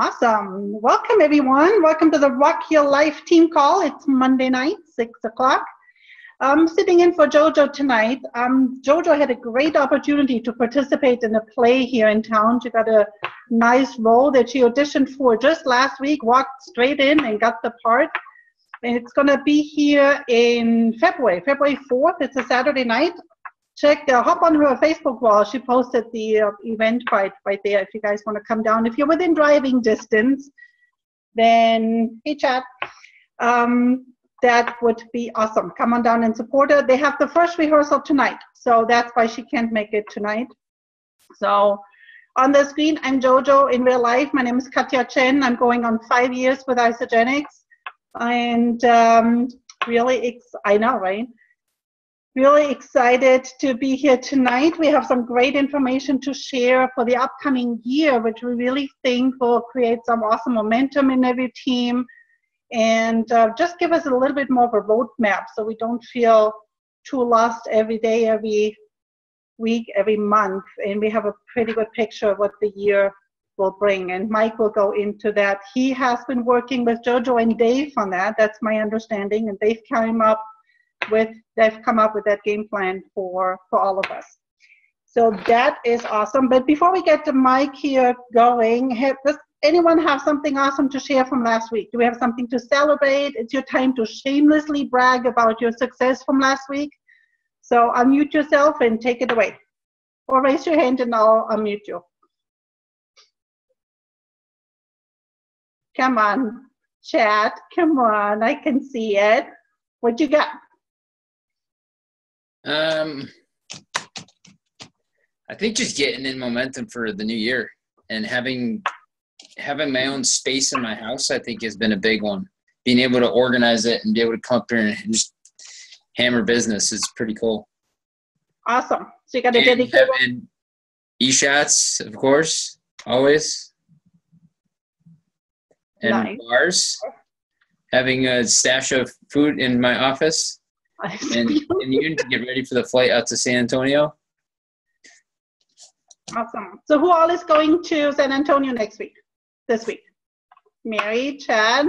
Awesome. Welcome, everyone. Welcome to the Rock Your Life team call. It's Monday night, 6 o'clock. I'm sitting in for JoJo tonight. JoJo had a great opportunity to participate in a play here in town. She got a nice role that she auditioned for just last week, walked straight in and got the part. And it's going to be here in February 4th. It's a Saturday night. Hop on her Facebook wall. She posted the event right there if you guys want to come down. If you're within driving distance, then hey, chat. That would be awesome. Come on down and support her. They have the first rehearsal tonight, so that's why she can't make it tonight. So on the screen, I'm JoJo in real life. My name is Katja Chen. I'm going on 5 years with Isagenix. And I know, right? Really excited to be here tonight. We have some great information to share for the upcoming year, which we really think will create some awesome momentum in every team and just give us a little bit more of a roadmap so we don't feel too lost every day, every week, every month. And we have a pretty good picture of what the year will bring. And Mike will go into that. He has been working with JoJo and Dave on that. That's my understanding. And they've come up with that game plan for all of us. So that is awesome. But before we get to Mike here going, does anyone have something awesome to share from last week? Do we have something to celebrate? It's your time to shamelessly brag about your success from last week. So unmute yourself and take it away. Or raise your hand and I'll unmute you. Come on, chat. Come on, I can see it. What you got? I think just getting in momentum for the new year and having my own space in my house, I think has been a big one. Being able to organize it and be able to come up here and just hammer business is pretty cool. Awesome. So you got to dedicate e-shots, of course, always. And nice. Bars. Having a stash of food in my office. And you to get ready for the flight out to San Antonio. Awesome. So who all is going to San Antonio this week? Mary, Chad?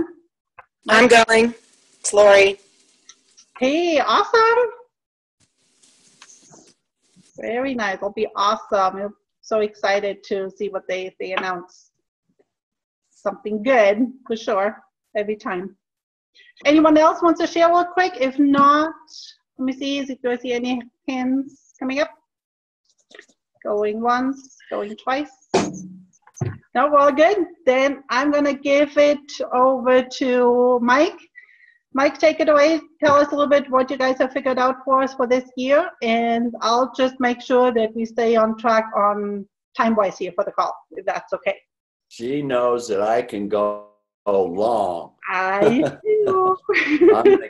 I'm going. It's Lori. Hey, awesome. Very nice. It'll be awesome. I'm so excited to see what they announce. Something good, for sure, every time. Anyone else wants to share real quick? If not, let me see. Do I see any hands coming up? Going once, going twice. No, we're all good. Then I'm going to give it over to Mike. Mike, take it away. Tell us a little bit what you guys have figured out for us for this year, and I'll just make sure that we stay on track on time-wise here for the call, if that's okay. She knows that I can go long. I do. I'm going to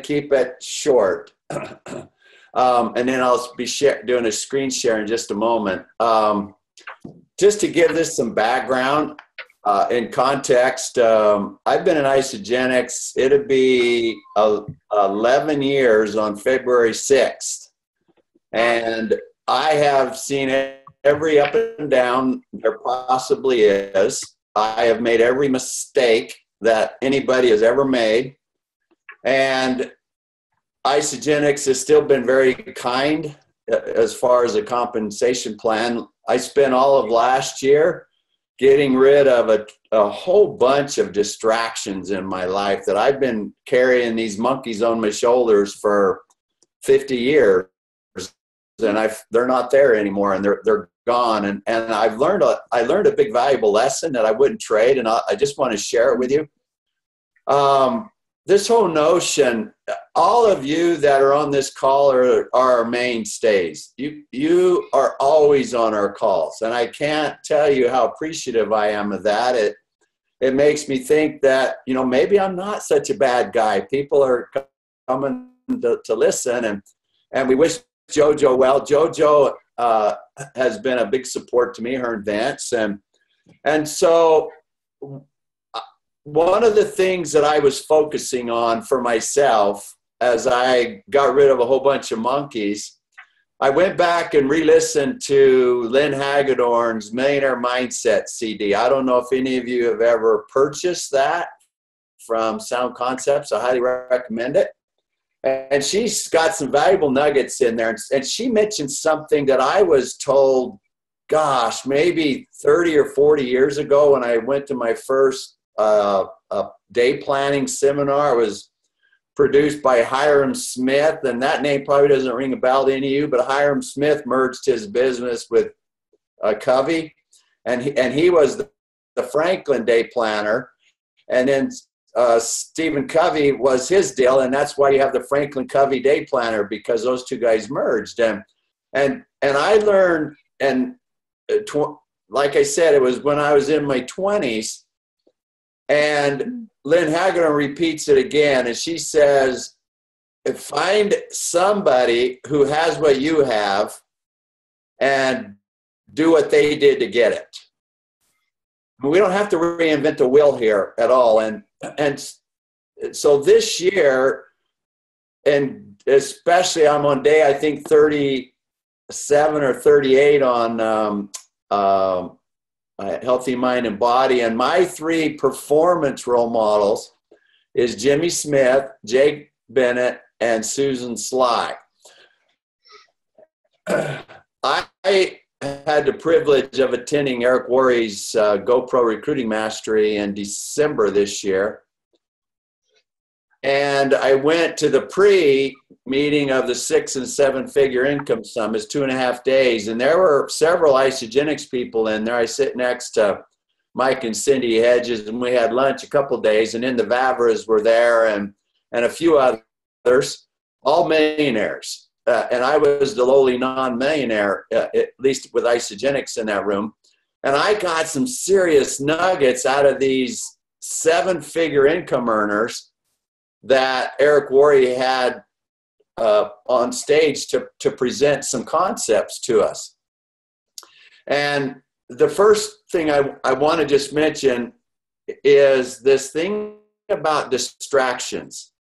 keep it short. And then I'll be doing a screen share in just a moment. Just to give this some background in context, I've been in Isagenix. It'll be 11 years on February 6th. And I have seen every up and down there possibly is. I have made every mistake that anybody has ever made. And Isagenix has still been very kind as far as a compensation plan. I spent all of last year getting rid of a whole bunch of distractions in my life that I've been carrying these monkeys on my shoulders for 50 years. And they're not there anymore, and they're gone. And I learned a big valuable lesson that I wouldn't trade, and I just want to share it with you. This whole notion, all of you that are on this call are our mainstays. You are always on our calls, and I can't tell you how appreciative I am of that. It makes me think that, maybe I'm not such a bad guy. People are coming to listen, and we wish JoJo well. JoJo has been a big support to me, her and Vance. And so one of the things that I was focusing on for myself as I got rid of a whole bunch of monkeys, I went back and re-listened to Lynn Hagedorn's Millionaire Mindset CD. I don't know if any of you have ever purchased that from Sound Concepts. I highly recommend it. And she's got some valuable nuggets in there. And she mentioned something that I was told, gosh, maybe 30 or 40 years ago when I went to my first day planning seminar. It was produced by Hiram Smith, and that name probably doesn't ring a bell to any of you, but Hiram Smith merged his business with Covey, and he was the Franklin day planner, and then Stephen Covey was his deal, and that's why you have the Franklin Covey day planner, because those two guys merged. And I learned, and like I said, it was when I was in my 20s, and Lynn Hagedorn repeats it again, and she says, find somebody who has what you have and do what they did to get it. We don't have to reinvent the wheel here at all. And so this year, and especially I'm on day, I think 37 or 38 on Healthy Mind and Body. And my 3 performance role models is Jimmy Smith, Jake Bennett, and Susan Sly. I had the privilege of attending Eric Worre's GoPro Recruiting Mastery in December this year. And I went to the pre-meeting of the 6- and 7-figure income summit, 2.5 days. And there were several Isogenics people in there. I sit next to Mike and Cindy Hedges, and we had lunch a couple of days. And then the Vavras were there, and a few others, all millionaires. And I was the lowly non-millionaire, at least with Isogenics in that room. And I got some serious nuggets out of these 7-figure income earners that Eric Worre had on stage to present some concepts to us. And the first thing I want to just mention is this thing about distractions.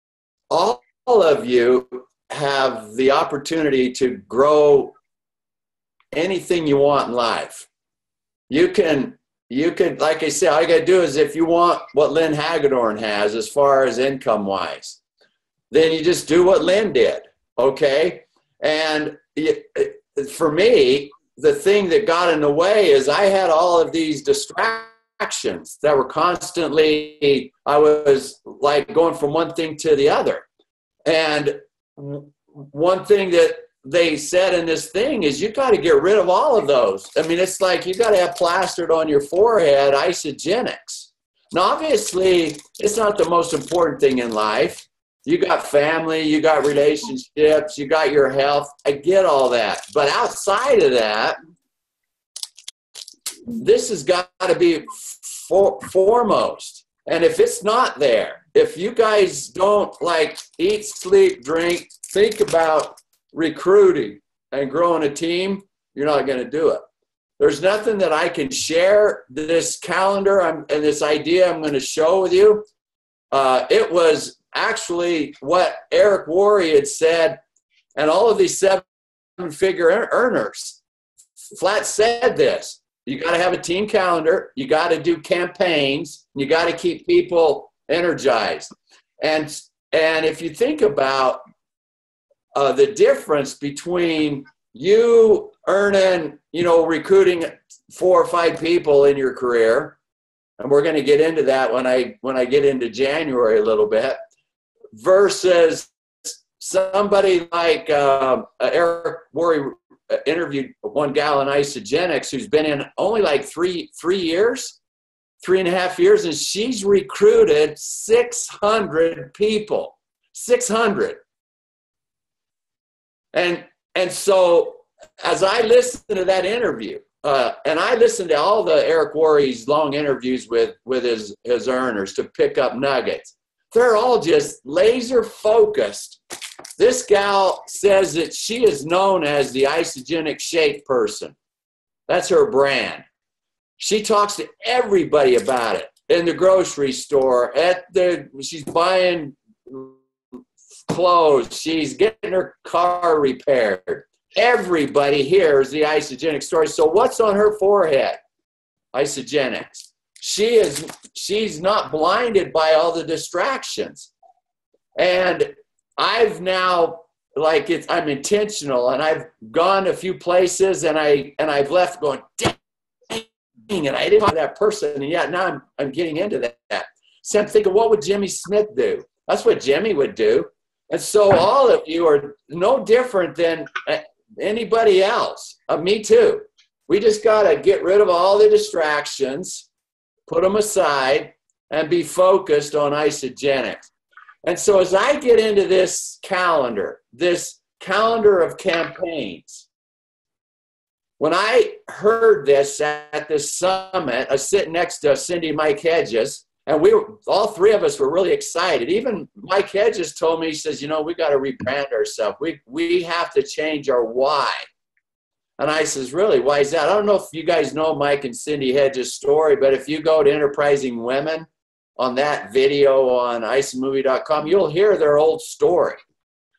All of you have the opportunity to grow anything you want in life. You can, like I said, all you got to do is, if you want what Lynn Hagedorn has as far as income wise, then you just do what Lynn did. Okay. And for me, the thing that got in the way is I had all of these distractions that were constantly, I was like going from one thing to the other. And one thing that they said in this thing is you got to get rid of all of those. I mean, it's like you got to have plastered on your forehead Isogenics. Now, obviously, it's not the most important thing in life. You got family, you got relationships, you got your health. I get all that. But outside of that, this has got to be foremost. And if it's not there, if you guys don't like eat, sleep, drink, think about recruiting and growing a team, you're not going to do it. There's nothing that I can share. This calendar and this idea I'm going to show with you, it was actually what Eric Worre had said, and all of these 7-figure earners flat said this. You got to have a team calendar. You got to do campaigns. You got to keep people energized. And if you think about the difference between you earning, recruiting 4 or 5 people in your career, and we're going to get into that when I get into January a little bit, versus somebody like Eric Worre interviewed one gal in Isogenics who's been in only like 3.5 years, and she's recruited 600 people. 600. And so as I listened to that interview, and I listened to all the Eric Worre's long interviews with his earners to pick up nuggets, they're all just laser focused. This gal says that she is known as the Isogenic Shake person. That's her brand. She talks to everybody about it in the grocery store, she's buying clothes, she's getting her car repaired. everybody hears the isogenic story. So what's on her forehead? Isogenics. She's not blinded by all the distractions. And I've now, I'm intentional, and I've gone a few places, and I've left going, dang, and I didn't want that person, and yet now I'm getting into that. So I'm thinking, what would Jimmy Smith do? That's what Jimmy would do. And so all of you are no different than anybody else. Me too. We just got to get rid of all the distractions, put them aside, and be focused on isogenics. And so as I get into this calendar of campaigns, when I heard this at this summit, I was sitting next to Cindy, Mike Hedges, and all three of us were really excited. Even Mike Hedges told me, he says, we got to rebrand ourselves. We have to change our why. And I says, really, why is that? I don't know if you guys know Mike and Cindy Hedges' story, but if you go to Enterprising Women on that video on icemovie.com, you'll hear their old story.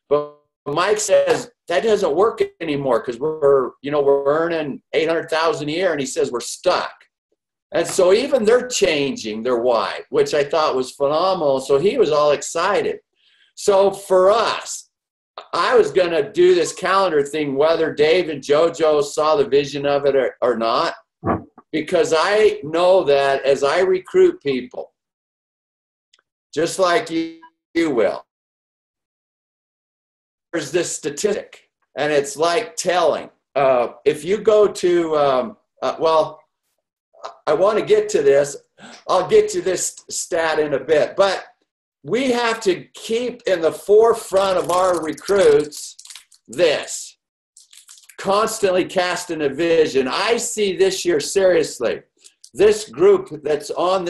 But Mike says that doesn't work anymore because we're earning $800,000 a year, and he says we're stuck. And so even they're changing their why, which I thought was phenomenal. So he was all excited. So for us, I was going to do this calendar thing, whether Dave and JoJo saw the vision of it or not, because I know that as I recruit people, just like you will, there's this statistic, and it's like telling. If you go to, I want to get to this. I'll get to this stat in a bit. But we have to keep in the forefront of our recruits this. Constantly casting a vision. I see this year, seriously, this group that's on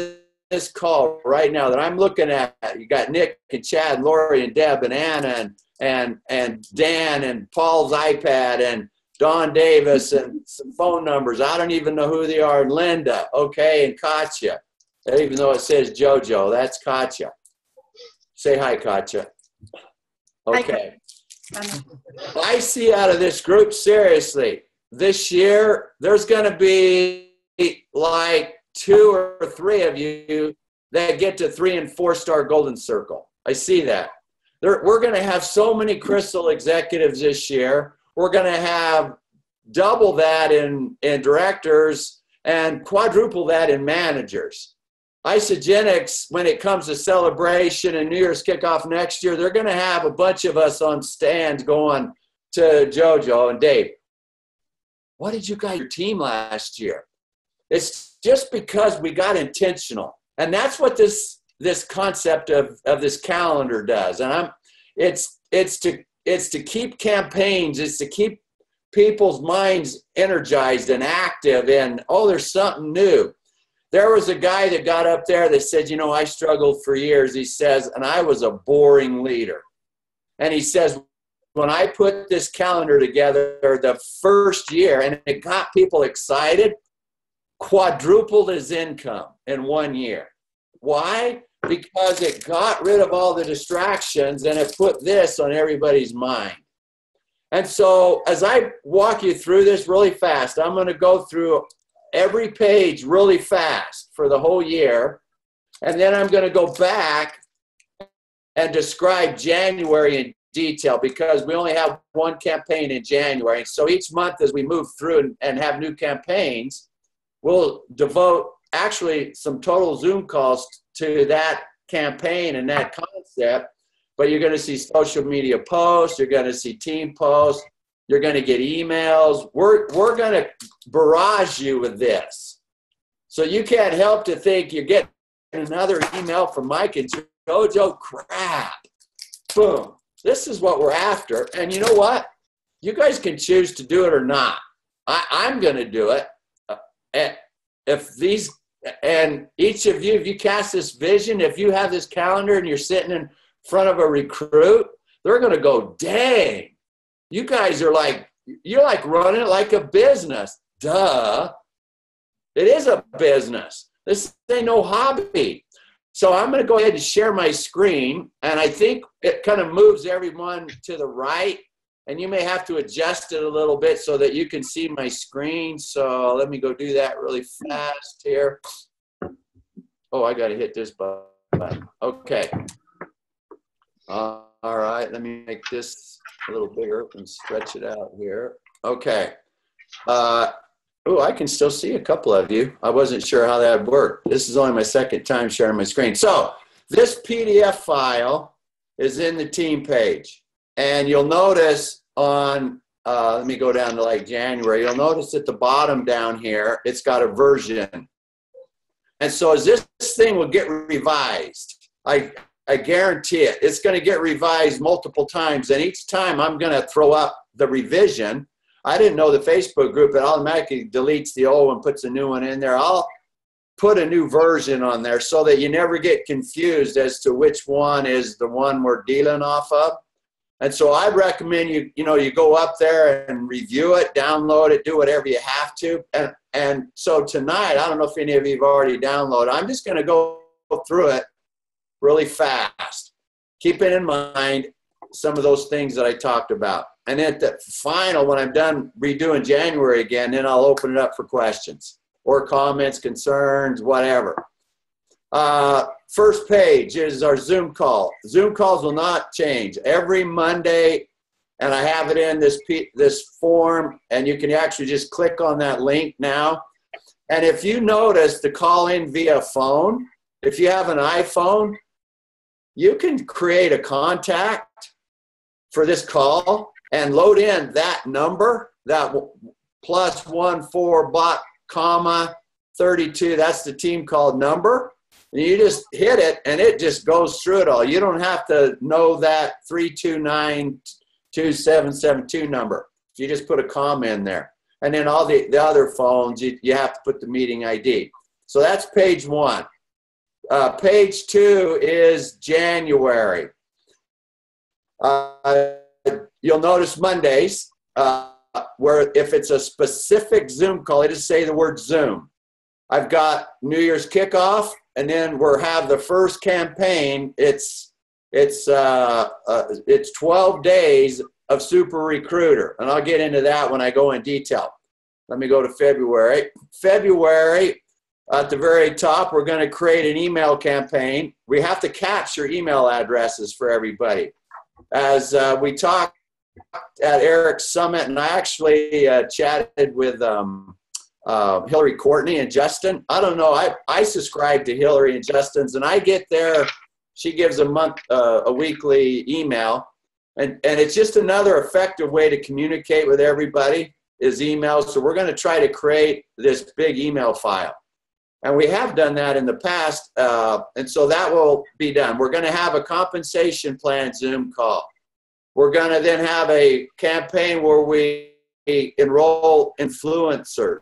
this call right now that I'm looking at, you got Nick and Chad and Lori and Deb and Anna and Dan and Paul's iPad and Don Davis and some phone numbers. I don't even know who they are. And Linda, okay, and Katja. Even though it says JoJo, that's Katja. Say hi, Katja. Okay. Hi. I see out of this group, seriously, this year, there's going to be like 2 or 3 of you that get to 3- and 4-star Golden Circle. I see that. We're going to have so many Crystal executives this year. We're going to have double that in directors and quadruple that in managers. Isogenics, when it comes to celebration and New Year's kickoff next year, they're going to have a bunch of us on stands going to JoJo and Dave. What did you guys do your team last year? It's just because we got intentional. And that's what this concept of this calendar does. And it's to keep campaigns, it's to keep people's minds energized and active and, there's something new. There was a guy that got up there that said, I struggled for years. He says, and I was a boring leader. And he says, when I put this calendar together the first year and it got people excited, quadrupled his income in 1 year. Why? Because it got rid of all the distractions and it put this on everybody's mind. And so as I walk you through this really fast, I'm going to go through every page really fast for the whole year. And then I'm going to go back and describe January in detail because we only have one campaign in January. So each month as we move through and have new campaigns, we'll devote actually some total Zoom calls to that campaign and that concept. But you're going to see social media posts. You're going to see team posts. You're going to get emails. We're going to barrage you with this. So you can't help to think you're getting another email from Mike and JoJo. Crap. Boom. This is what we're after. And you know what? You guys can choose to do it or not. I'm going to do it. And each of you, if you cast this vision, if you have this calendar and you're sitting in front of a recruit, they're going to go, dang, you guys are you're like running it like a business. Duh. It is a business. This ain't no hobby. So I'm going to go ahead and share my screen. And I think it kind of moves everyone to the right. And you may have to adjust it a little bit so that you can see my screen. So let me go do that really fast here. Oh, I got to hit this button. Okay. All right, let me make this a little bigger and stretch it out here. Okay. Oh, I can still see a couple of you. I wasn't sure how that worked. This is only my second time sharing my screen. So this PDF file is in the team page. And you'll notice on, let me go down to like January. You'll notice at the bottom down here, it's got a version. And so as this thing will get revised, I guarantee it. It's going to get revised multiple times. And each time I'm going to throw up the revision. I didn't know the Facebook group, it automatically deletes the old one, puts a new one in there. I'll put a new version on there so that you never get confused as to which one is the one we're dealing off of. And so I recommend you go up there and review it, download it, do whatever you have to. And so tonight, I don't know if any of you have already downloaded. I'm just going to go through it really fast, keeping in mind some of those things that I talked about. And at the final, when I'm done redoing January again, then I'll open it up for questions or comments, concerns, whatever. First page is our Zoom call. Zoom calls will not change. Every Monday, and I have it in this form, and you can actually just click on that link now. And if you notice the call in via phone, if you have an iPhone, you can create a contact for this call and load in that number, that +14 comma 32. That's the team called number. And you just hit it, and it just goes through it all. You don't have to know that 3292772 number. You just put a comma in there. And then all the other phones, you have to put the meeting ID. So that's page one. Page two is January. You'll notice Mondays, where if it's a specific Zoom call, I just say the word Zoom. I've got New Year's kickoff, and then we'll have the first campaign. It's 12 days of Super Recruiter, and I'll get into that when I go in detail. Let me go to February. February, at the very top, we're going to create an email campaign. We have to capture email addresses for everybody. As we talked at Eric's Summit, and I actually chatted with Hillary Courtney and Justin. I don't know. I subscribe to Hillary and Justin's, and I get there. She gives a weekly email, and it's just another effective way to communicate with everybody is email. So we're going to try to create this big email file, and we have done that in the past, and so that will be done. We're going to have a compensation plan Zoom call. We're going to then have a campaign where we enroll influencers.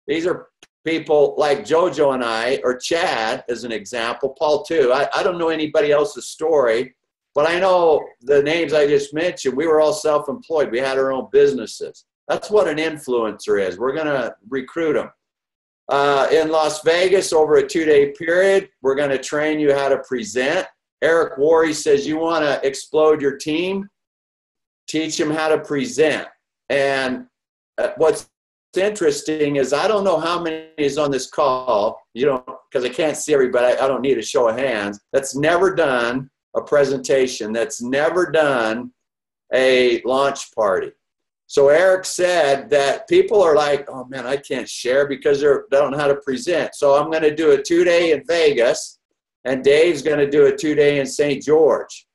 These are people like JoJo and I, or Chad as an example, Paul too. I don't know anybody else's story, but I know the names I just mentioned. We were all self-employed. We had our own businesses. That's what an influencer is. We're going to recruit them. In Las Vegas, over a 2-day period, we're going to train you how to present. Eric Worre says you want to explode your team, teach them how to present. And what's interesting is I don't know how many is on this call, because I can't see everybody. I don't need a show of hands. That's never done a presentation. That's never done a launch party. So Eric said that people are like, oh man, I can't share because they don't know how to present. So I'm going to do a 2-day in Vegas, and Dave's going to do a 2-day in St. George.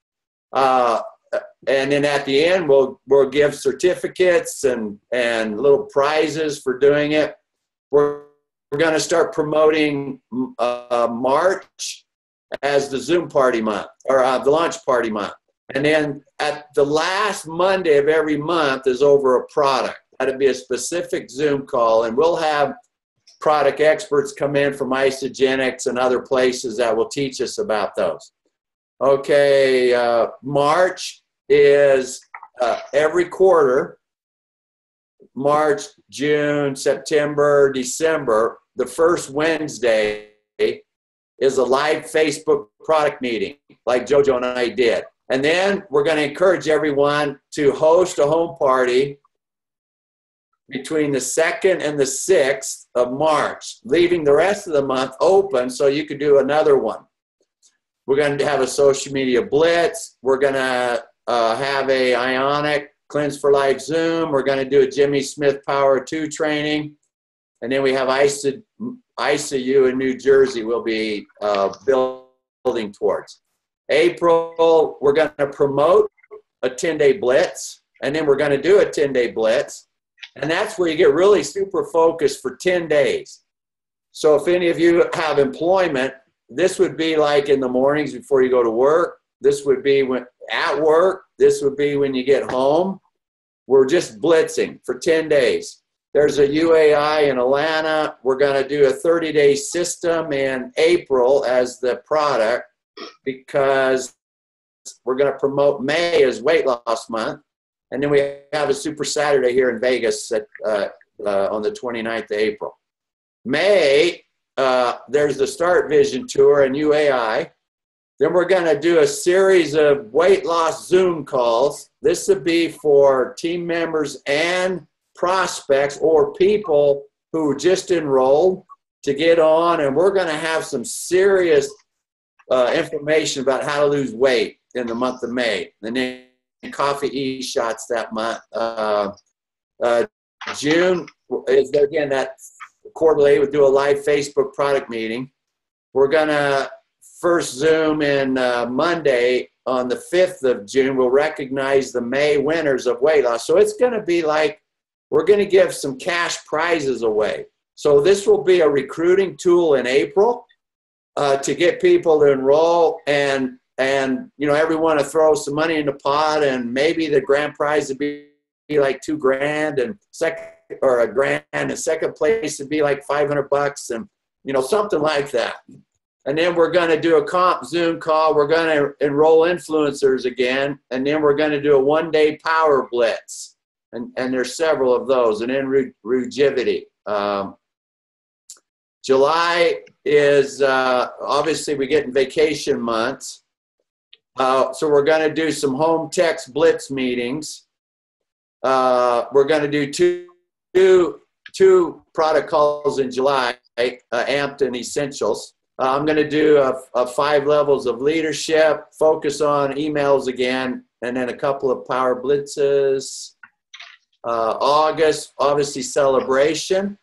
And then at the end, we'll give certificates and little prizes for doing it. We're going to start promoting March as the Zoom party month, or the launch party month. And then at the last Monday of every month is over a product. That'll be a specific Zoom call, and we'll have product experts come in from Isogenics and other places that will teach us about those. Okay, March is every quarter, March, June, September, December, the first Wednesday is a live Facebook product meeting like JoJo and I did. And then we're going to encourage everyone to host a home party between the 2nd and the 6th of March, leaving the rest of the month open so you could do another one. We're going to have a social media blitz. We're going to have a Ionic Cleanse for Life Zoom. We're going to do a Jimmy Smith Power 2 training. And then we have ICU in New Jersey we'll be building towards. April, we're going to promote a 10-day blitz. And then we're going to do a 10-day blitz. And that's where you get really super focused for 10 days. So if any of you have employment, this would be like in the mornings before you go to work. This would be when at work. This would be when you get home. We're just blitzing for 10 days. There's a UAI in Atlanta. We're going to do a 30-day system in April as the product because we're going to promote May as weight loss month. And then we have a Super Saturday here in Vegas on the 29th of April. May, there's the Start Vision Tour and UAI. Then we're going to do a series of weight loss Zoom calls. This would be for team members and prospects or people who just enrolled to get on. And we're going to have some serious information about how to lose weight in the month of May. And then coffee e-shots that month. June is, again, that quarterly. We'll do a live Facebook product meeting. We're going to first Zoom in Monday on the 5th of June. We'll recognize the May winners of weight loss. So it's going to be like we're going to give some cash prizes away. So this will be a recruiting tool in April to get people to enroll and you know, everyone to throw some money in the pot, and maybe the grand prize would be like $2,000 and $1,000 and second place would be like $500 and, you know, something like that. And then we're going to do a comp Zoom call. We're going to enroll influencers again. And then we're going to do a 1-day power blitz. And there's several of those. And then Rugivity. July is obviously we get in vacation months. So we're going to do some home text blitz meetings. We're going to do two product calls in July, Amped and Essentials. I'm going to do a 5 levels of leadership, focus on emails again, and then a couple of power blitzes. August, obviously celebration.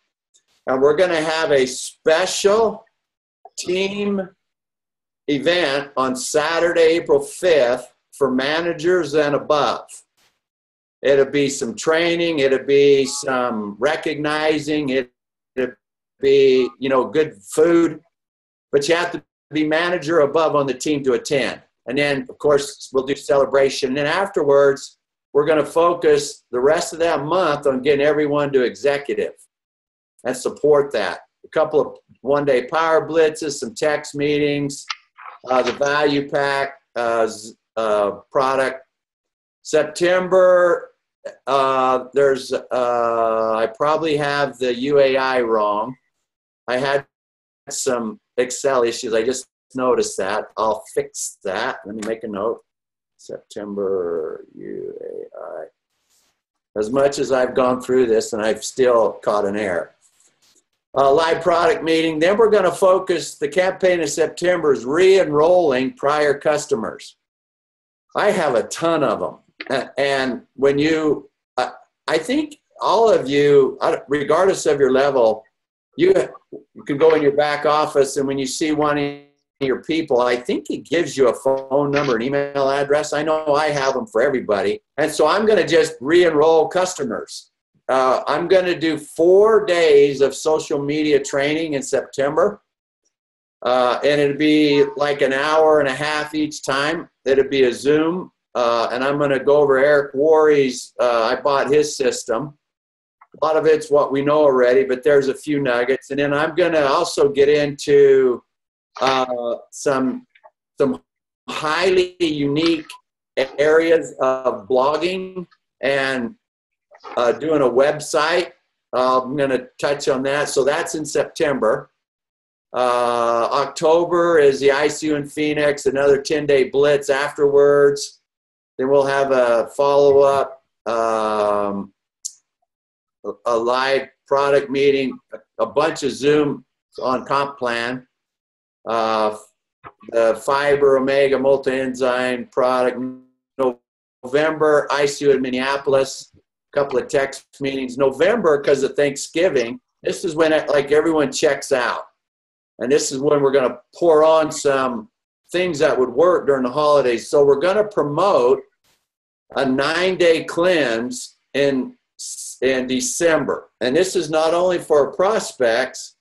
And we're going to have a special team event on Saturday, April 5th for managers and above. It'll be some training. It'll be some recognizing. It'll be, you know, good food. But you have to be manager above on the team to attend. And then, of course, we'll do celebration. And then afterwards, we're going to focus the rest of that month on getting everyone to executive and support that. A couple of 1-day power blitzes, some text meetings, the value pack product. September, there's I probably have the UAI wrong. I had some Excel issues. I just noticed that. I'll fix that. Let me make a note. September UAI. As much as I've gone through this and I've still caught an error. Live product meeting. Then we're going to focus, the campaign in September is re-enrolling prior customers. I have a ton of them. And when you, I think all of you, regardless of your level, you can go in your back office, and when you see one of your people, I think it gives you a phone number, an email address. I know I have them for everybody. And so I'm going to just re-enroll customers. I'm going to do 4 days of social media training in September. And it'll be like an hour and a half each time. It'll be a Zoom. And I'm going to go over Eric Worre's, I bought his system. A lot of it's what we know already, but there's a few nuggets. And then I'm going to also get into some highly unique areas of blogging and doing a website. I'm going to touch on that. So that's in September. October is the ICU in Phoenix, another 10-day blitz afterwards. Then we'll have a follow-up, a live product meeting, a bunch of Zoom on comp plan, the fiber omega multi-enzyme product. November, ICU in Minneapolis, a couple of text meetings. November, because of Thanksgiving, this is when like everyone checks out. And this is when we're going to pour on some things that would work during the holidays. So we're going to promote a 9-day cleanse in December. And this is not only for prospects,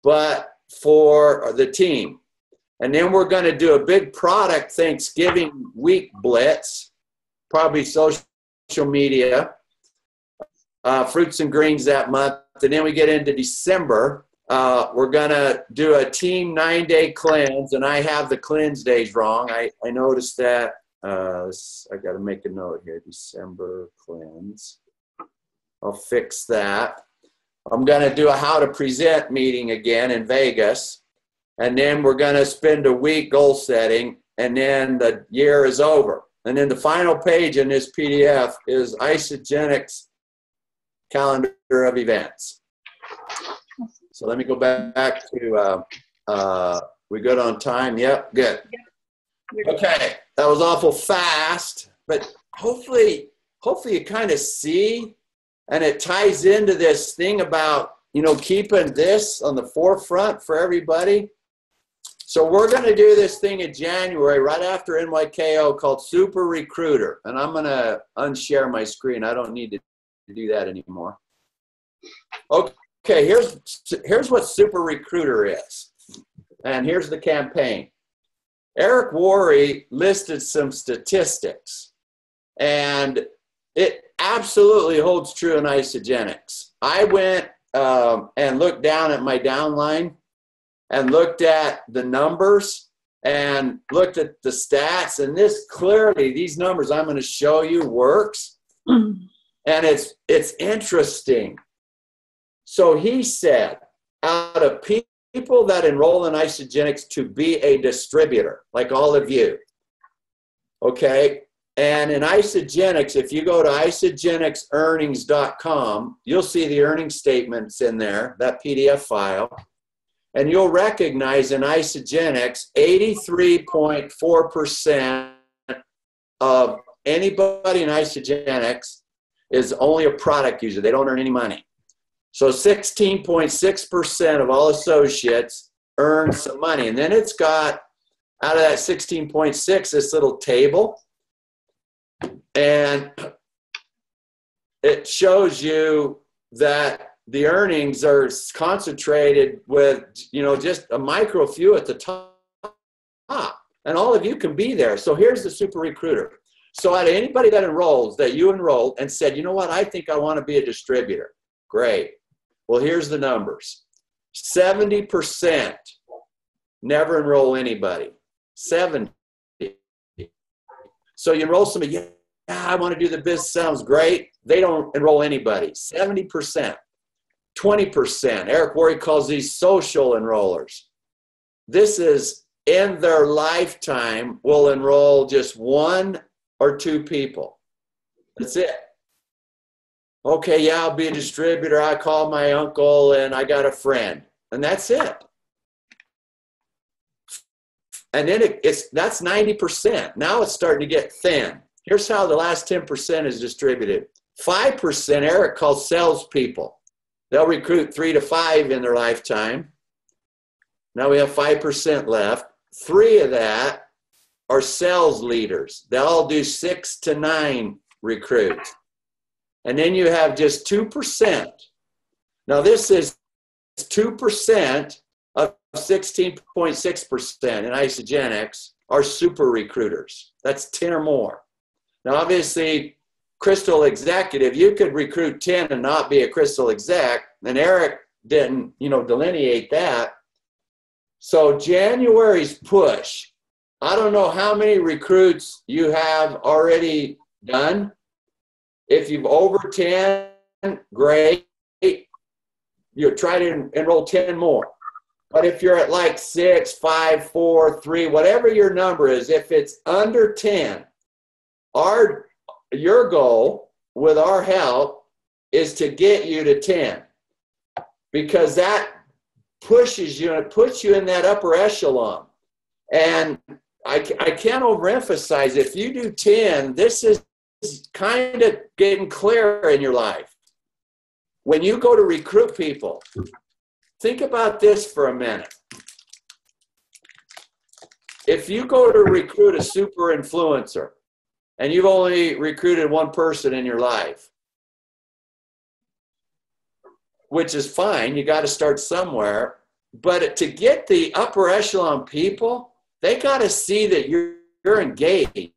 but for the team. And then we're going to do a big product Thanksgiving week blitz, probably social media, fruits and greens that month. And then we get into December. We're going to do a team 9-day cleanse, and I have the cleanse days wrong. I noticed that. I got to make a note here. December cleanse. I'll fix that. I'm going to do a how to present meeting again in Vegas. And then we're going to spend a week goal setting, and then the year is over. And then the final page in this PDF is Isagenix calendar of events. So let me go back to, we good on time? Yep, good. Okay, that was awful fast, but hopefully you kind of see, and it ties into this thing about, keeping this on the forefront for everybody. So we're going to do this thing in January, right after NYKO, called Super Recruiter. And I'm going to unshare my screen. I don't need to do that anymore. Okay, here's what Super Recruiter is. And here's the campaign. Eric Worre listed some statistics. And it absolutely holds true in Isagenix. I went and looked down at my downline and looked at the numbers and looked at the stats, and these numbers I'm going to show you works. And it's interesting. So he said, out of people that enroll in Isagenix to be a distributor, like all of you, okay? And in Isagenix, if you go to isagenixearnings.com, you'll see the earnings statements in there, that PDF file. And you'll recognize in Isagenix, 83.4% of anybody in Isagenix is only a product user. They don't earn any money. So 16.6% of all associates earn some money. And then it's got, out of that 16.6, this little table. And it shows you that the earnings are concentrated with, just a micro few at the top. And all of you can be there. So here's the Super Recruiter. So out of anybody that enrolls, that you enrolled and said, you know what, I think I want to be a distributor. Great. Well, here's the numbers. 70% never enroll anybody. 70. So you enroll somebody, yeah, I want to do the business, sounds great. They don't enroll anybody. 70%. 20%. Eric Worre calls these social enrollers. This is in their lifetime will enroll just 1 or 2 people. That's it. Okay, yeah, I'll be a distributor. I call my uncle and I got a friend. And that's it. And then that's 90%. Now it's starting to get thin. Here's how the last 10% is distributed. 5% Eric calls salespeople. They'll recruit 3 to 5 in their lifetime. Now we have 5% left. 3 of that are sales leaders. They'll all do 6 to 9 recruits. And then you have just 2%. Now this is 2% of 16.6% in Isagenix are super recruiters. That's 10 or more. Now obviously, Crystal Executive, you could recruit 10 and not be a Crystal Exec, and Eric didn't, delineate that. So January's push, I don't know how many recruits you have already done. If you've over 10, great. You try to enroll 10 more. But if you're at like 6, 5, 4, 3, whatever your number is, if it's under 10, your goal with our help is to get you to 10, because that pushes you and it puts you in that upper echelon. And I can't overemphasize, if you do 10, this is kind of getting clear in your life. When you go to recruit people, think about this for a minute. If you go to recruit a super influencer and you've only recruited one person in your life, which is fine, you got to start somewhere, but to get the upper echelon people, they got to see that you're engaged.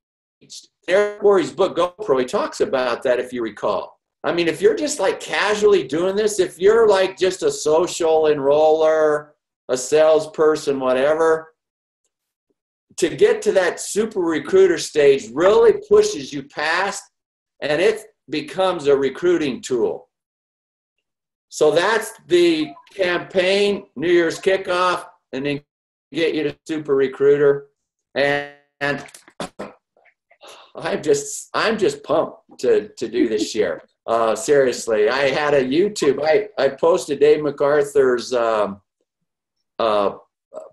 Eric Worre's book, GoPro, he talks about that, if you recall. I mean, if you're just like casually doing this, if you're like just a social enroller, a salesperson, whatever, to get to that super recruiter stage really pushes you past, and it becomes a recruiting tool. So that's the campaign, New Year's kickoff, and then get you to super recruiter. And I'm just pumped to do this year. Seriously, I had a YouTube. I posted Dave MacArthur's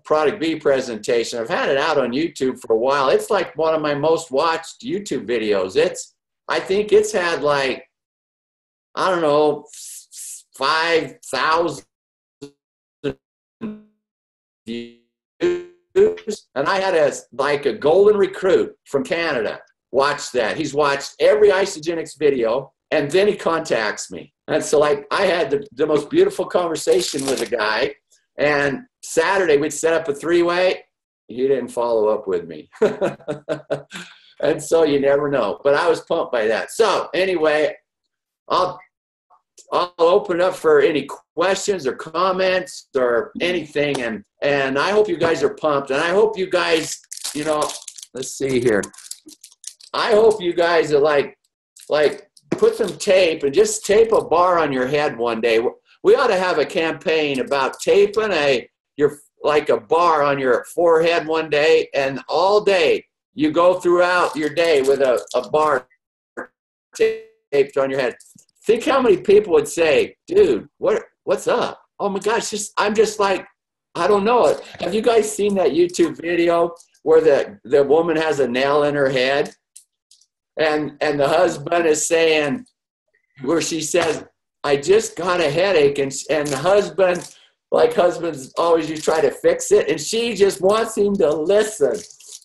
Product B presentation. I've had it out on YouTube for a while. It's like one of my most watched YouTube videos. I think it's had like, I don't know, 5,000 views. And I had a golden recruit from Canada watch that. He's watched every Isogenics video, and then he contacts me. And so like I had the most beautiful conversation with the guy, and Saturday we'd set up a three-way. He didn't follow up with me. And so you never know. But I was pumped by that. So anyway, I'll open up for any questions or comments or anything. And I hope you guys are pumped. And I hope you guys, let's see here. I hope you guys are like put some tape and just tape a bar on your head one day. We ought to have a campaign about taping a bar on your forehead one day, and all day you go throughout your day with a bar taped on your head. Think how many people would say, dude, what's up? Oh my gosh, I'm just like, I don't know. Have you guys seen that YouTube video where the woman has a nail in her head? And the husband is saying, where she says, I just got a headache. And the husband, like husbands always, you try to fix it. And she just wants him to listen.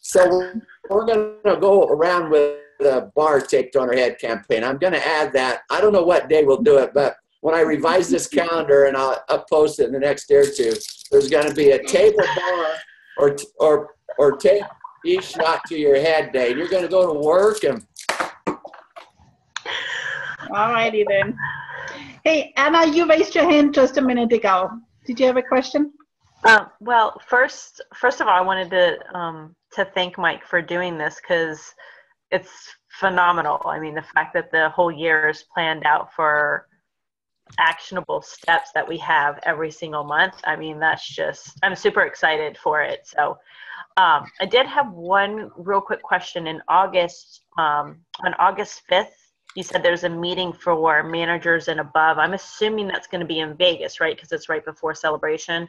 So we're going to go around with a bar taped on her head campaign. I'm going to add that. I don't know what day we'll do it, but when I revise this calendar and I'll post it in the next day or two, there's going to be a tape a bar or tape each shot to your head day. And you're going to go to work and. All righty then. Hey, Anna, you raised your hand just a minute ago. Did you have a question? Well, first of all, I wanted to thank Mike for doing this, because it's phenomenal. I mean, the fact that the whole year is planned out for actionable steps that we have every single month. I mean, I'm super excited for it. So I did have one real quick question. In August, on August 5th, you said there's a meeting for managers and above. I'm assuming that's going to be in Vegas, right? Because it's right before Celebration.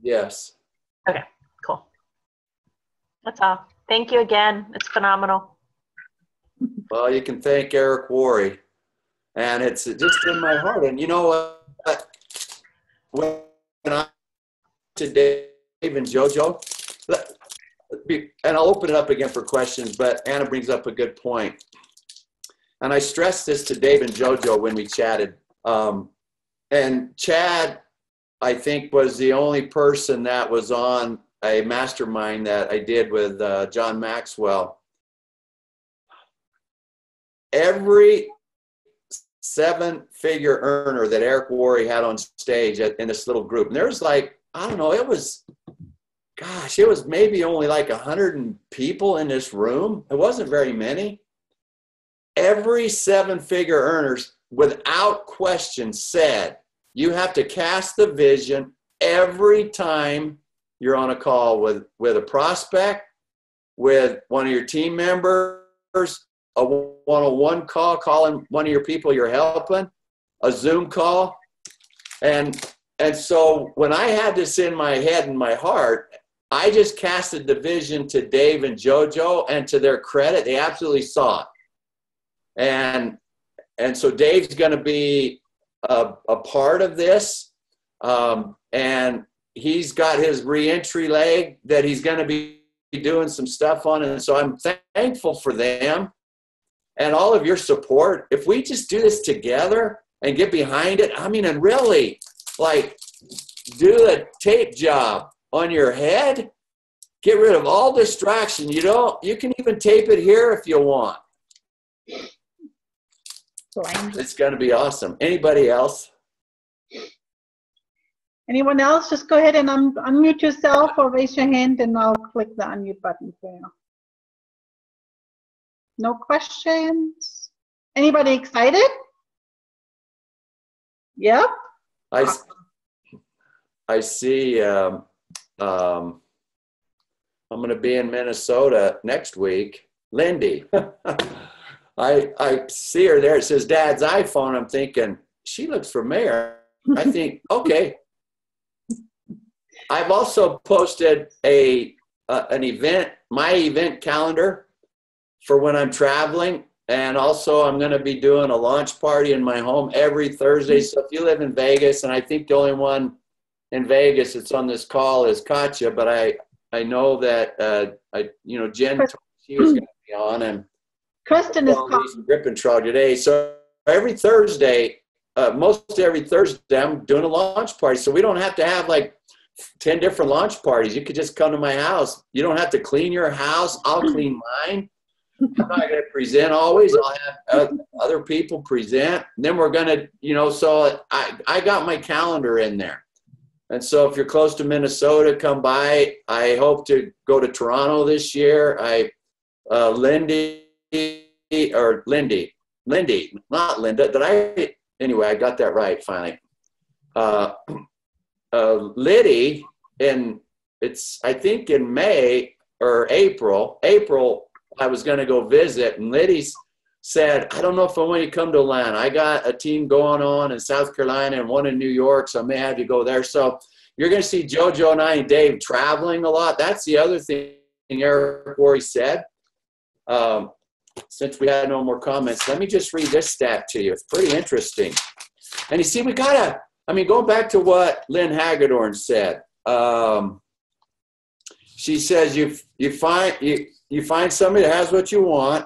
Yes. Okay, cool. That's all. Thank you again. It's phenomenal. Well, you can thank Eric Worre. And it's just in my heart. And you know what? When I to Dave and JoJo, and I'll open it up again for questions, but Anna brings up a good point. And I stressed this to Dave and JoJo when we chatted. And Chad, I think, was the only person that was on a mastermind that I did with John Maxwell. Every 7-figure earner that Eric Worre had on stage in this little group, and there was like, I don't know, it was maybe only like 100 people in this room. It wasn't very many. Every 7-figure earners, without question, said, you have to cast the vision every time you're on a call with a prospect, with one of your team members, a one-on-one call, calling one of your people you're helping, a Zoom call. And so when I had this in my head and my heart, I just casted the vision to Dave and JoJo, and to their credit, they absolutely saw it. And so Dave's going to be a part of this. And he's got his reentry leg that he's going to be doing some stuff on. And so I'm thankful for them and all of your support. If we just do this together and get behind it, I mean, and really like do a tape job on your head, get rid of all distraction. You can even tape it here if you want. It's going to be awesome. Anybody else? Anyone else? Just go ahead and unmute yourself or raise your hand and I'll click the unmute button for you. No questions? Anybody excited? Yep. I see I'm going to be in Minnesota next week. Lindy. I see her there. It says Dad's iPhone. I'm thinking, she looks familiar. I think, okay. I've also posted an event, my event calendar for when I'm traveling. And also I'm going to be doing a launch party in my home every Thursday. So if you live in Vegas, and I think the only one in Vegas that's on this call is Katja, but I know that, Jen, she was going to be on, and Kristen is calling. Grip and Trog today. So every Thursday, most every Thursday, I'm doing a launch party. So we don't have to have like 10 different launch parties. You could just come to my house. You don't have to clean your house. I'll clean mine. I'm not going to present always. I'll have other people present. And then we're going to, so I got my calendar in there. And so if you're close to Minnesota, come by. I hope to go to Toronto this year. Lindy, not Linda. Anyway, I got that right finally. Liddy, I think in May or April, I was going to go visit, and Liddy said, I don't know if I want you to come to Atlanta. I got a team going on in South Carolina and one in New York, so I may have you go there. So you're going to see JoJo and I and Dave traveling a lot. That's the other thing Eric Worre said. Since we had no more comments, let me just read this stat to you. It's pretty interesting. And you see, going back to what Lynn Hagedorn said. She says you find somebody that has what you want,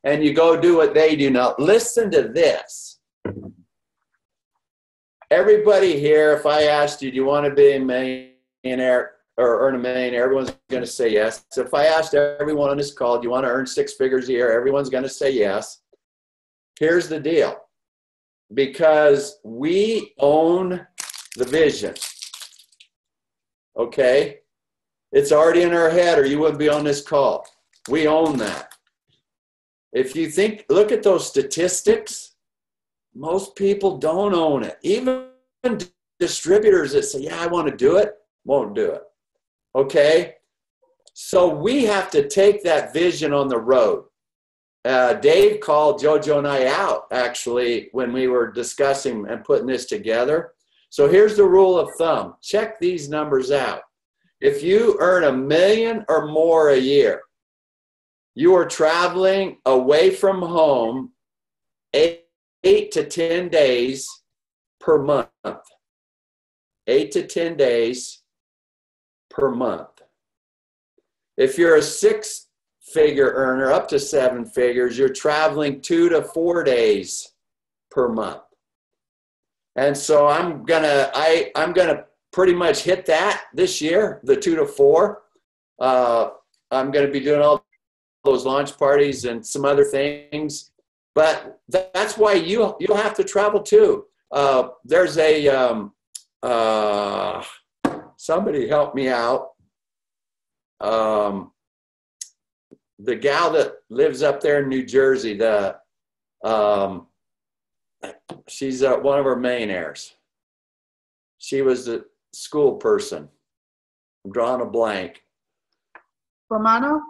and you go do what they do. Now, listen to this. Everybody here, if I asked you, do you want to be a millionaire or earn $1 million, everyone's going to say yes. So if I asked everyone on this call, do you want to earn 6 figures a year? Everyone's going to say yes. Here's the deal. Because we own the vision. Okay? It's already in our head, or you wouldn't be on this call. We own that. If you look at those statistics, most people don't own it. Even distributors that say, yeah, I want to do it, won't do it. Okay? So we have to take that vision on the road. Dave called JoJo and I out, actually, when we were discussing and putting this together. So here's the rule of thumb. Check these numbers out. If you earn $1 million or more a year, you are traveling away from home 8 to 10 days per month. 8 to 10 days per month. If you're a 6-figure earner, up to 7 figures, you're traveling 2 to 4 days per month. And so I'm gonna pretty much hit that this year, the 2 to 4. I'm gonna be doing all those launch parties and some other things, but that's why you'll have to travel too. There's somebody help me out. The gal that lives up there in New Jersey, she's one of our millionaires. She was the school person. I'm drawing a blank. Romano,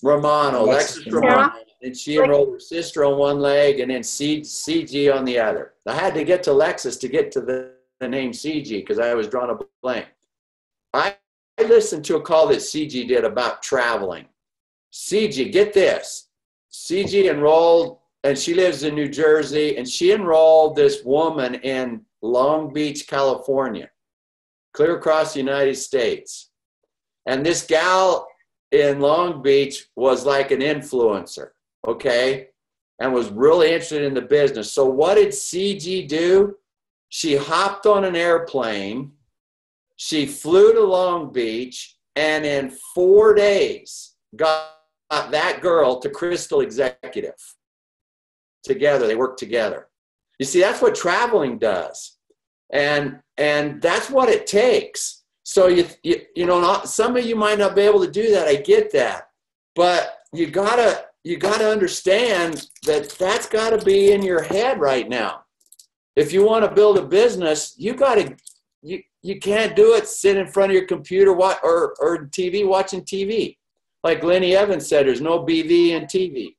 Alexis Romano. and she enrolled her sister on one leg and then CG on the other. I had to get to Lexus to get to the name CG because I was drawing a blank. I listened to a call that CG did about traveling. CG, get this. CG enrolled, and she lives in New Jersey, and she enrolled this woman in Long Beach, California, clear across the United States. And this gal in Long Beach was like an influencer, okay, and was really interested in the business. So what did CG do? She hopped on an airplane, she flew to Long Beach, and in 4 days got that girl to Crystal Executive. Together, they work together. You see, that's what traveling does. And that's what it takes. So, you know, some of you might not be able to do that. I get that. But you gotta understand that that's got to be in your head right now. If you want to build a business, you can't do it, sit in front of your computer or TV watching TV. Like Lenny Evans said, there's no BV in TV.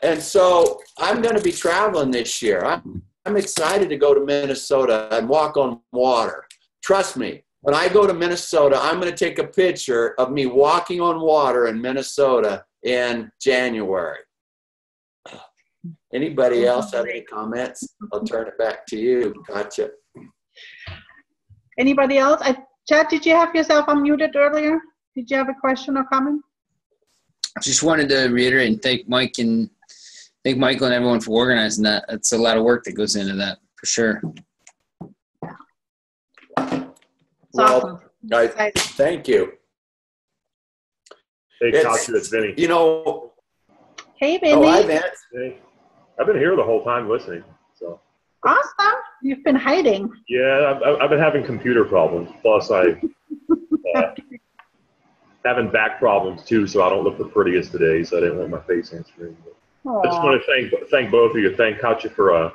And so I'm going to be traveling this year. I'm excited to go to Minnesota and walk on water. Trust me, when I go to Minnesota, I'm going to take a picture of me walking on water in Minnesota in January. Anybody else have any comments? I'll turn it back to you, Katja. Anybody else? Chad, did you have yourself unmuted earlier? Did you have a question or comment? I just wanted to reiterate and thank Michael and everyone for organizing that. It's a lot of work that goes into that, for sure. Well, guys, thank you. Hey, Katja, it's Vinny. You know. Hey, Vinny. Oh, hi, Vince. Hey. I've been here the whole time listening. So. Awesome. You've been hiding. Yeah, I've been having computer problems. Plus, having back problems too, so I don't look the prettiest today. So I didn't want my face on screen. I just want to thank both of you. Thank Katja for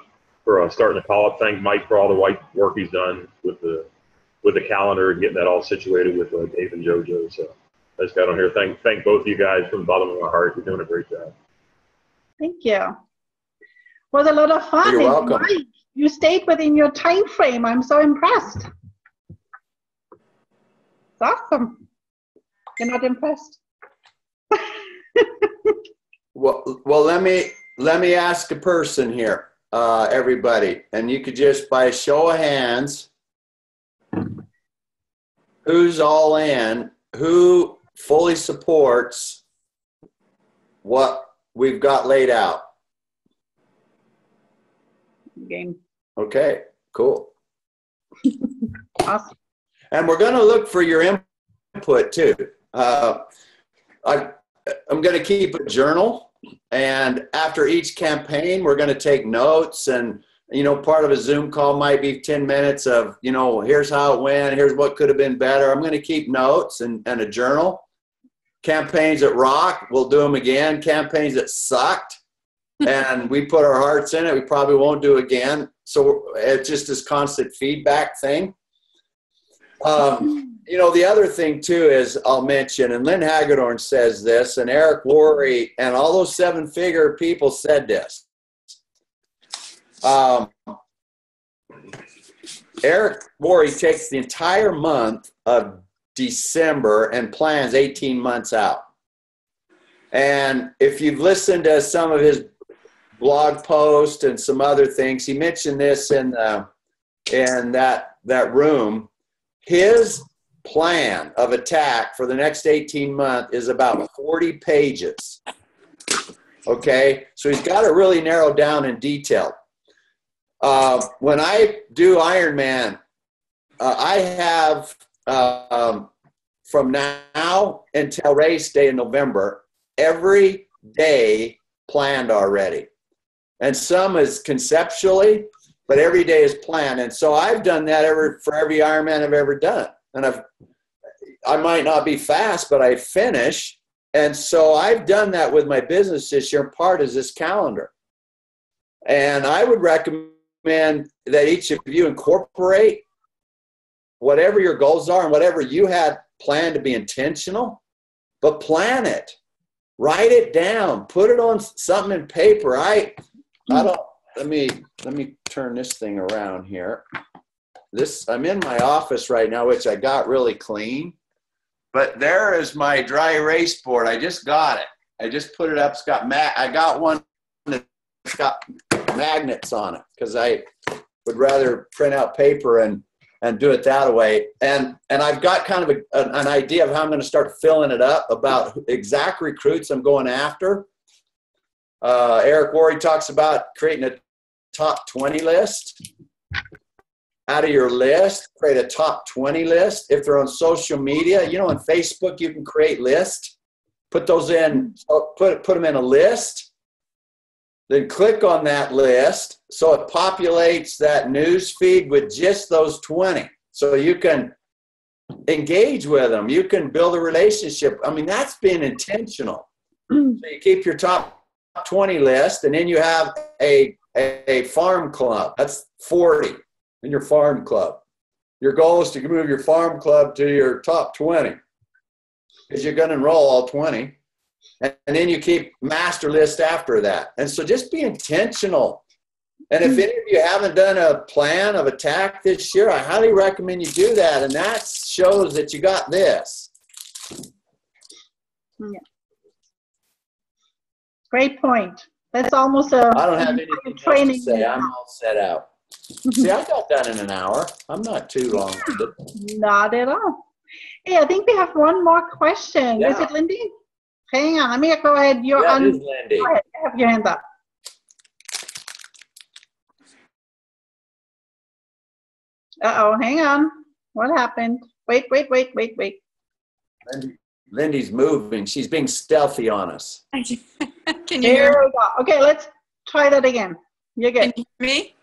starting the call up. Thank Mike for all the white work he's done with the calendar and getting that all situated with Dave and JoJo. So I just got on here. Thank both of you guys from the bottom of my heart. You're doing a great job. Thank you. It was a lot of fun. You're welcome. Mike, you stayed within your time frame. I'm so impressed. It's awesome. You're not impressed? Well, let me ask a person here, everybody, and you could just by a show of hands, who's all in, who fully supports what we've got laid out. Game. Okay, cool. Awesome. And we're going to look for your input too. I'm going to keep a journal, and after each campaign, we're going to take notes. And, you know, part of a Zoom call might be 10 minutes of, you know, here's how it went, here's what could have been better. I'm going to keep notes and a journal. Campaigns that rock, we'll do them again. Campaigns that sucked, and we put our hearts in it, we probably won't do again. So it's just this constant feedback thing. You know, the other thing too is I'll mention, and Lynn Hagedorn says this, and Eric Worre, and all those seven-figure people said this. Eric Worre takes the entire month of December and plans 18 months out. And if you've listened to some of his blog posts and some other things, he mentioned this in that room. His plan of attack for the next 18 months is about 40 pages. Okay, so he's got it really narrowed down in detail. When I do Ironman, I have from now until race day in November, every day planned already. And some is conceptually, but every day is planned. And so I've done that for every Ironman I've ever done. And I might not be fast, but I finish. And so I've done that with my business this year. Part is this calendar. And I would recommend that each of you incorporate whatever your goals are and whatever you had planned to be intentional, but plan it. Write it down. Put it on something in paper. I don't. Let me turn this thing around here. I'm in my office right now, which I got really clean. But there is my dry erase board. I just got it. I just put it up. It's got I got one that's got magnets on it because I would rather print out paper and do it that way. And I've got kind of an idea of how I'm going to start filling it up about exact recruits I'm going after. Eric Worre talks about creating a top 20 list. Out of your list, create a top 20 list. If they're on social media, you know, on Facebook, you can create lists. Put those in, put them in a list. Then click on that list so it populates that news feed with just those 20. So you can engage with them. You can build a relationship. I mean, that's being intentional. So you keep your top 20 list, and then you have a farm club. That's 40 in your farm club. Your goal is to move your farm club to your top 20 because you're going to enroll all 20. And then you keep master list after that. And so just be intentional. And if any of you haven't done a plan of attack this year, I highly recommend you do that. And that shows that you got this. Yeah. Great point. That's almost a I don't have anything training. else to say. I'm all set out. See, I got done in an hour. I'm not too long. Not at all. Hey, I think we have one more question. Yeah. Is it Lindy? Hang on. Let me go ahead. You're on. It is Lindy. Go ahead. Have your hand up. Uh-oh. Hang on. What happened? Wait. Lindy's moving. She's being stealthy on us. Can you There hear we go. Okay, let's try that again. You're good. Can you hear me?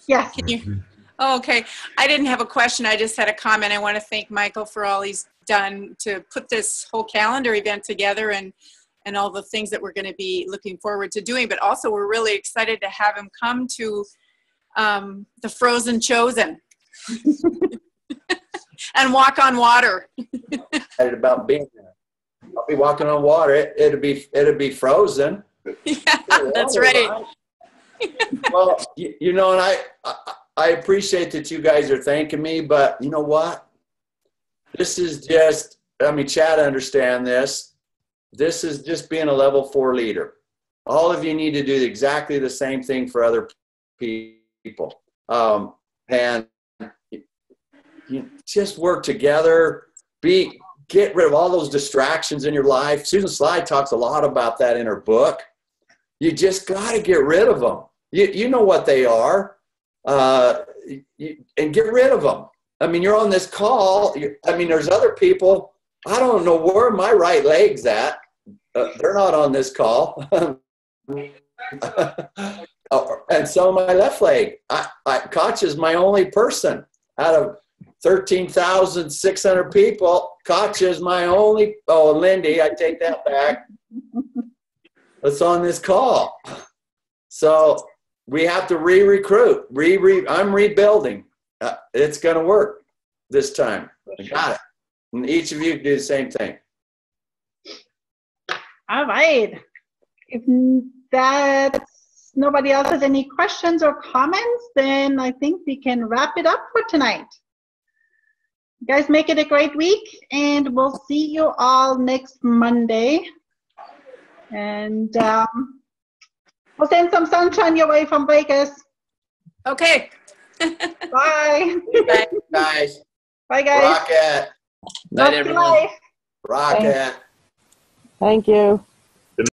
Yes. Can you? Oh, okay. I didn't have a question. I just had a comment. I want to thank Michael for all he's done to put this whole calendar event together and all the things that we're going to be looking forward to doing. But also, we're really excited to have him come to the Frozen Chosen and walk on water. Excited about being there. I'll be walking on water. It'll be frozen. Yeah, that's right. Well, you know, and I appreciate that you guys are thanking me, but you know what? This is just, I mean, Chad, understand this. This is just being a level 4 leader. All of you need to do exactly the same thing for other people. And you just work together. Get rid of all those distractions in your life. Susan Sly talks a lot about that in her book. You just got to get rid of them. You know what they are, and get rid of them. I mean, you're on this call. I mean, there's other people. I don't know where my right leg's at. They're not on this call. And so my left leg. Katja's my only person out of 13,600 people. Katja's my only. Oh, Lindy, I take that back. That's on this call. So we have to re-recruit. I'm rebuilding. It's going to work this time. I got it. And each of you do the same thing. All right. If nobody else has any questions or comments, then I think we can wrap it up for tonight. You guys make it a great week, and we'll see you all next Monday. And we'll send some sunshine your way from Vegas. Okay. Bye. Bye. Guys. Bye, guys. Rocket. Night, everyone. Rocket. Thank you.